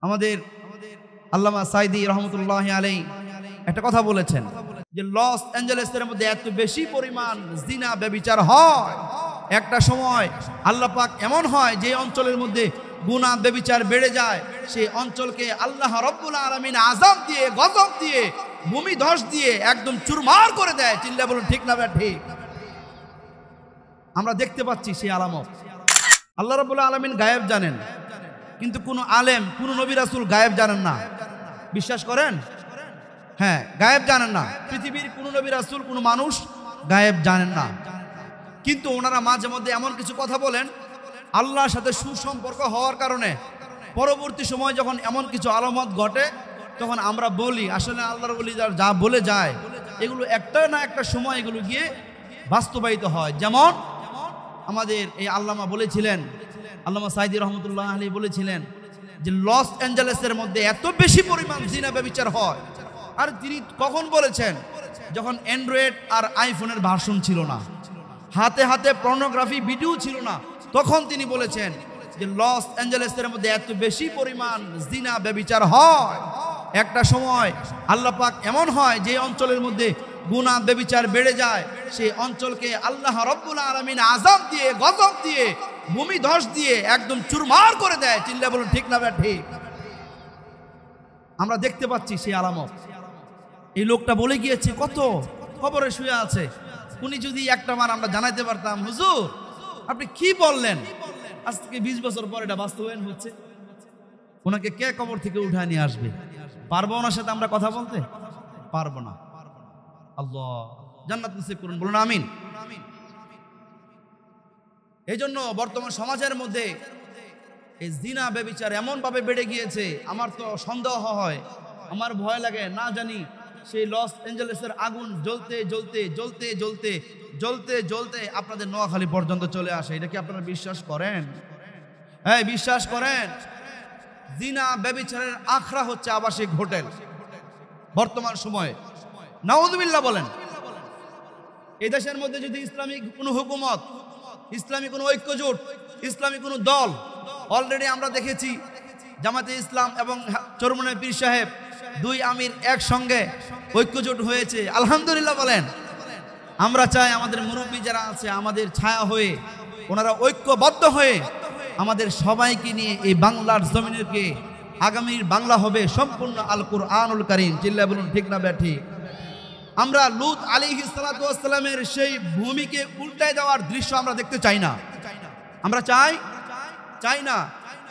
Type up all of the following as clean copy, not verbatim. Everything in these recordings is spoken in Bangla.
আমাদের আল্লামা সাইদি রহমতুল্লাহি আলাইহি একটা কথা বলেছেন যে লস অ্যাঞ্জেলেসের মধ্যে এত বেশি পরিমাণ জিনা ব্যভিচার হয়, একটা সময় আল্লাহ পাক এমন হয় যে অঞ্চলের মধ্যে গুনাহ ব্যভিচার বেড়ে যায়, সেই অঞ্চলকে আল্লাহ রাব্বুল আলামিন আযাব দিয়ে, গজব দিয়ে, ভূমি ধস দিয়ে একদম চুরমার করে দেয়। চিল্লা বলুন ঠিক না ঠিক? আমরা দেখতে পাচ্ছি সেই আলামত। আল্লাহ রাব্বুল আলামিন গায়েব জানেন, কিন্তু কোনো আলেম, কোনো নবী রাসূল গায়েব জানেন না। বিশ্বাস করেন? হ্যাঁ, গায়েব জানেন না। পৃথিবীর কোনো নবী রাসূল, কোনো মানুষ গায়েব জানেন না, কিন্তু ওনারা মাঝে মধ্যে এমন কিছু কথা বলেন আল্লাহর সাথে সুসম্পর্ক হওয়ার কারণে পরবর্তী সময় যখন এমন কিছু আলামত ঘটে তখন আমরা বলি আসলে আল্লাহর ওলি যা বলে যায় এগুলো একটা না একটা সময় এগুলো গিয়ে বাস্তবায়িত হয়। যেমন আমাদের এই আল্লামা বলেছিলেন, আল্লামা সাইদি রহমতুল্লাহ আলাইহি বলেছিলেন যে লস অ্যাঞ্জেলেসের মধ্যে এত বেশি পরিমাণ জিনা ব্যভিচার হয়। আর তিনি কখন বলেছেন? যখন অ্যান্ড্রয়েড আর আইফোনের ভার্সন ছিল না, হাতে হাতে পর্নোগ্রাফি ভিডিও ছিল না, তখন তিনি বলেছেন যে লস অ্যাঞ্জেলেসের মধ্যে এত বেশি পরিমাণ জিনা ব্যভিচার হয়, একটা সময় আল্লাহ পাক এমন হয় যে অঞ্চলের মধ্যে গুনাহ ব্যভিচার বেড়ে যায়, সেই অঞ্চলকে আল্লাহ রাব্বুল আলামিন আযাব দিয়ে, গজব দিয়ে, ভূমি ধস দিয়ে একদম চুরমার করে দেয়। চিল্লা বলুন ঠিক না ঠিক? আমরা দেখতে পাচ্ছি সেই আলামত। এই লোকটা বলে গিয়েছে, কত খবরে শুয়ে আছে। উনি যদি একটা বার আমরা জানাইতে পারতাম, হুজুর আপনি কি বললেন, আজ থেকে 20 বছর পর এটা বাস্তবায়ন হচ্ছে, ওনাকে কে কবর থেকে উঠায় নিয়ে আসবে? পারবো ওনার সাথে আমরা কথা বলতে? পারবো না। আল্লাহ জান্নাত নসিব করুন, বলুন আমিন। এই জন্য বর্তমান সমাজের মধ্যে এই জিনা ব্যভিচার এমন ভাবে বেড়ে গিয়েছে, আমার তো সন্দেহ হয়, আমার ভয় লাগে, না জানি সেই লস অ্যাঞ্জেলেসের আগুন জ্বলতে জ্বলতে জ্বলতে জ্বলতে জ্বলতে জ্বলতে আপনাদের নোয়াখালী পর্যন্ত চলে আসে। এটা কি আপনারা বিশ্বাস করেন? হ্যাঁ, বিশ্বাস করেন? জিনা ব্যভিচারের আখড়া হচ্ছে আবাসিক হোটেল বর্তমান সময়ে। নাউযুবিল্লাহ বলেন। এই দেশের মধ্যে যদি ইসলামিক কোনো হুকুমত, ইসলামী কোনো ঐক্যজোট, ইসলামী কোনো দল, অলরেডি আমরা দেখেছি জামাতে ইসলাম এবং চরমনাই পীর সাহেব, দুই আমির একসঙ্গে ঐক্যজোট হয়েছে। আলহামদুলিল্লাহ বলেন। আমরা চাই আমাদের মুরব্বী যারা আছে আমাদের ছায়া হয়ে, ওনারা ঐক্যবদ্ধ হয়ে আমাদের সবাইকে নিয়ে এই বাংলার জমিনেরকে আগামীর বাংলা হবে সম্পূর্ণ আল কুরআনুল কারীম। চিল্লা বলুন ঠিক না ঠিক? আমরা লূত আলাইহিস সালাতু ওয়াস সালামের সেই ভূমিকে উল্টায় দেওয়ার দৃশ্য আমরা দেখতে চাই না। আমরা চাই না।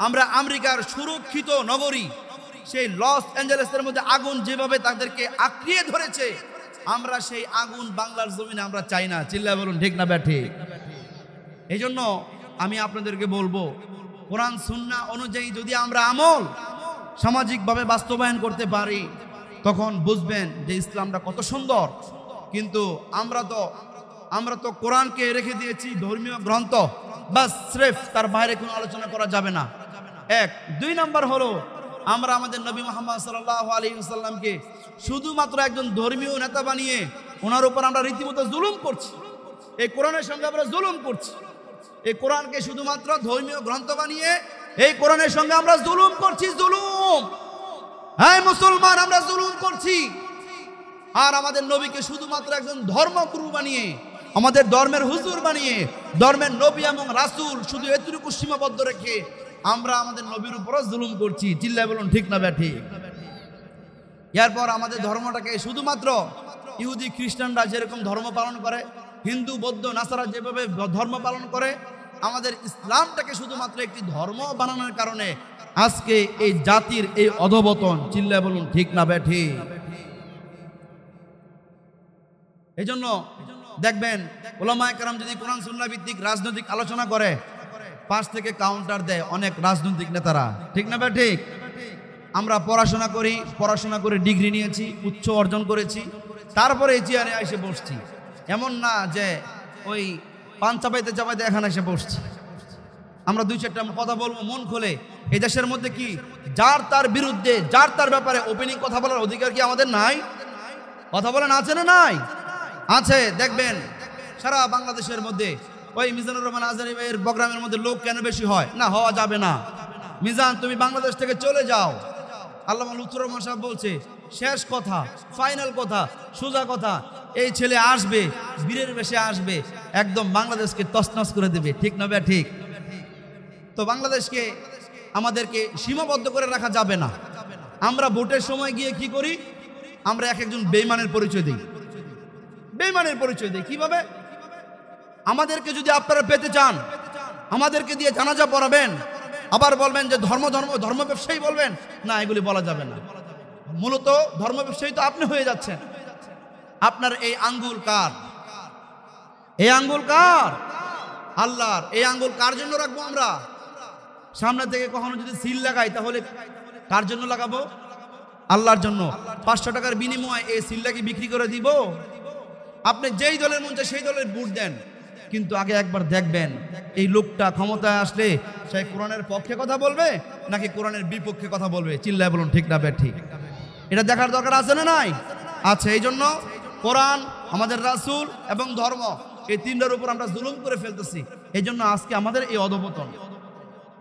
আমরা আমেরিকার সুরক্ষিত নগরী সেই লস অ্যাঞ্জেলেসের মধ্যে আগুন যেভাবে তাদেরকে আঁকড়িয়ে ধরেছে, আমরা সেই আগুন বাংলার জমিনে আমরা চাই না। চিল্লা বলুন ঠিক না ঠিক? এই জন্য আমি আপনাদেরকে বলবো, কোরআন সুন্নাহ অনুযায়ী যদি আমরা আমল সামাজিকভাবে বাস্তবায়ন করতে পারি তখন বুঝবেন যে ইসলামটা কত সুন্দর। কিন্তু আমরা তো কোরআনকে রেখে দিয়েছি ধর্মীয় গ্রন্থ, বাস স্রেফ, তার বাইরে কোনো আলোচনা করা যাবে না। এক। 2 নাম্বার হলো আমরা আমাদের নবী মুহাম্মদ সাল্লাল্লাহু আলাইহি ওয়াসাল্লামকে শুধুমাত্র একজন ধর্মীয় নেতা বানিয়ে ওনার উপর আমরা রীতিমতো জুলুম করছি। এই কোরআনের সঙ্গে আমরা জুলুম করছি। এই কোরআনকে শুধুমাত্র ধর্মীয় গ্রন্থ বানিয়ে এই কোরআনের সঙ্গে আমরা জুলুম করছি। জুলুম, হ্যাঁ মুসলমান, আমরা জুলুম করছি। আর আমাদের নবীকে শুধুমাত্র একজন ধর্মগুরু বানিয়ে, আমাদের ধর্মের হুজুর বানিয়ে, ধর্মের নবী এবং রাসূল শুধু এতটুকু সীমাবদ্ধ রেখে আমরা আমাদের নবীর উপরও জুলুম করছি। চিল্লায় বলুন ঠিক না ঠিক? এরপর আমাদের ধর্মটাকে শুধুমাত্র ইহুদি খ্রিস্টানরা যেরকম ধর্ম পালন করে, হিন্দু বৌদ্ধ নাসারা যেভাবে ধর্ম পালন করে, আমাদের ইসলামটাকে শুধুমাত্র একটি ধর্ম বানানোর কারণে আজকে এই জাতির এই অধঃপতন। চিল্লায় বলুন ঠিক না ঠিক? এই জন্য দেখবেন উলামায়ে কেরাম যদি কোরআন সুন্নাহ ভিত্তিক রাজনৈতিক আলোচনা করে, পাশ থেকে কাউন্টার দেয় অনেক রাজনৈতিক নেতারা। ঠিক না ঠিক? আমরা পড়াশোনা করে ডিগ্রি নিয়েছি, উচ্চ অর্জন করেছি, তারপরে এই চেয়ারে এসে বসছি। এমন না যে ওই পান চাপাইতে চাপাইতে এখানে এসে বসছি। আমরা 2-4টা কথা বলবো মন খুলে। এই দেশের মধ্যে কি যার তার বিরুদ্ধে, যার তার ব্যাপারে ওপেনিং কথা বলার অধিকার কি আমাদের নাই? কথা বলেন, আছে না নাই? আছে। দেখবেন সারা বাংলাদেশের মধ্যে ওই মিজানুর রহমান আজহারী ভাইয়ের প্রোগ্রামের মধ্যে লোক কেন বেশি হয়? না, হওয়া যাবে না। মিজান তুমি বাংলাদেশ থেকে চলে যাও। আল্লামা লুৎফর রহমান সাহেব বলছে শেষ কথা, ফাইনাল কথা, সোজা কথা, এই ছেলে আসবে, বীরের বেশে আসবে, একদম বাংলাদেশকে তছনছ করে দেবে। ঠিক না ভাই? ঠিক। তো বাংলাদেশকে আমাদেরকে সীমাবদ্ধ করে রাখা যাবে না। আমরা ভোটের সময় গিয়ে কি করি? আমরা এক একজন বেঈমানের পরিচয় দিই। বেঈমানের পরিচয় দিই কিভাবে? আমাদেরকে যদি আপনারা পেতে চান, আমাদেরকে দিয়ে জানাজা পড়াবেন, আবার বলবেন যে ধর্ম ব্যবসায়ী বলবেন না, এগুলি বলা যাবে না। মূলত ধর্ম ব্যবসায়ী তো আপনি হয়ে যাচ্ছেন। আপনার এই আঙ্গুল কার? এই আঙ্গুল কার? আল্লাহর। এই আঙ্গুল কার জন্য রাখবো আমরা? সামনে থেকে কখনো যদি সিল লাগাই তাহলে কার জন্য লাগাবো? আল্লাহর জন্য। 500 টাকার বিনিময়ে এই সিলটাকে বিক্রি করে দিব? আপনি যেই দলের মন চায় সেই দলের ভোট দেন, কিন্তু আগে একবার দেখবেন এই লোকটা ক্ষমতায় আসলে সে কোরআনের পক্ষে কথা বলবে নাকি কোরআনের বিপক্ষে কথা বলবে। চিল্লায় বলুন ঠিক না? ঠিক। এটা দেখার দরকার আছে না নাই? আছে। এই জন্য কোরআন, আমাদের রাসূল এবং ধর্ম, এই তিনটার উপর আমরা জুলুম করে ফেলতেছি। এই জন্য আজকে আমাদের এই অধঃপতন।